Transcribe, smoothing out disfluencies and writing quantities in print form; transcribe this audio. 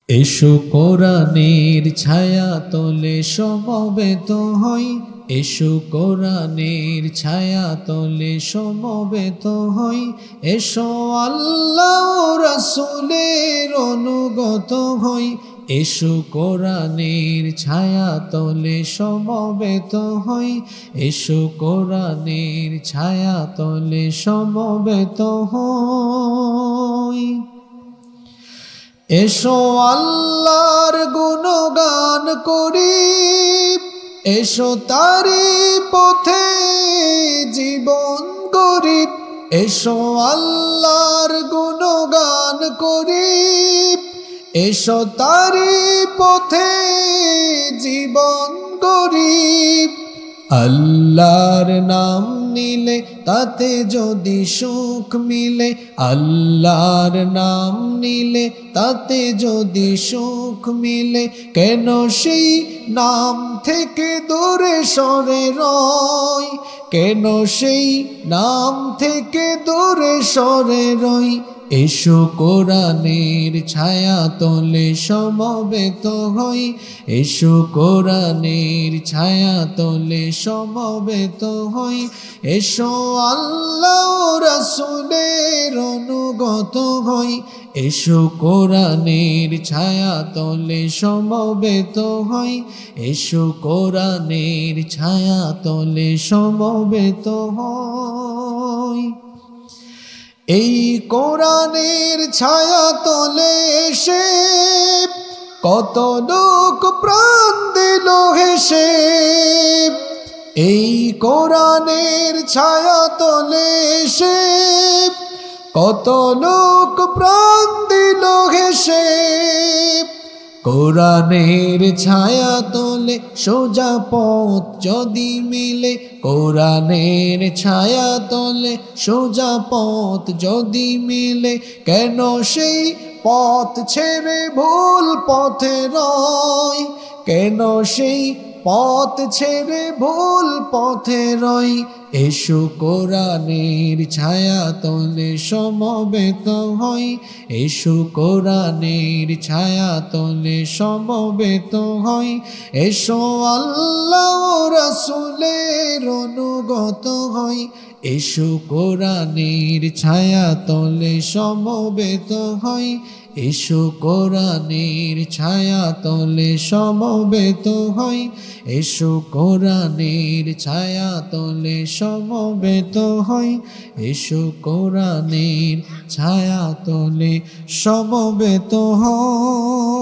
এসো কোরআনের ছায়া তলে সমবেত হই, এসো কোরআনের ছায়া তলে সমবেত হই, এসো আল্লাহ রাসূলের অনুগত হই, এসো কোরআনের ছায়া তলে সমবেত হই, এসো কোরআনের ছায়া তলে সমবেত হই। এসো আল্লাহর গুণগান করি, এসো তারি পথে জীবন গড়ি, এসো আল্লাহর গুণগান করি, এসো তারি পথে জীবন গড়ি। আল্লাহর নাম নিলে তাতে যদি সুখ মিলে, আল্লাহর নাম নিলে তাতে যদি সুখ মিলে, কেন সেই নাম থেকে দূরে সরে রই, কেন সেই নাম থেকে দূরে সরে রই। এসো কোরআনের ছায়া তলে সমবেত হই, এসো কোরআনের ছায়া তলে সমবেত হই, এসো আল্লাহ রাসূলের অনুগত হই, এসো কোরআনের ছায়া তলে সমবেত হই, এসো কোরআনের ছায়া তলে সমবেত হই। এই কোরআনের ছায়া তলে এসে কত লোক প্রাণ দিল হেসে, এই কোরআনের ছায়া তলে এসে কত লোক প্রাণ দিল হেসে। কোরআনের ছায়া তলে সোজা পথ যদি মিলে, কোরআনের ছায়া তলে সোজা পথ যদি মিলে, কেন সেই পথ ছেড়ে ভুল পথে রই, কেন সেই পথ ছেড়ে ভুল পথে রই। এসো কোরআনের ছায়া তলে সমবেত হই, এসো কোরআনের ছায়া তলে সমবেত হই, এসো আল্লাহ রাসূলের অনুগত হই, এসো কোরআনের ছায়া তলে সমবেত হই, এসো কোরআনের ছায়া তলে সমবেত হই, এসো কোরআনের ছায়া তলে সমবেত হই, এসো কোরআনের ছায়া তলে সমবেত হই।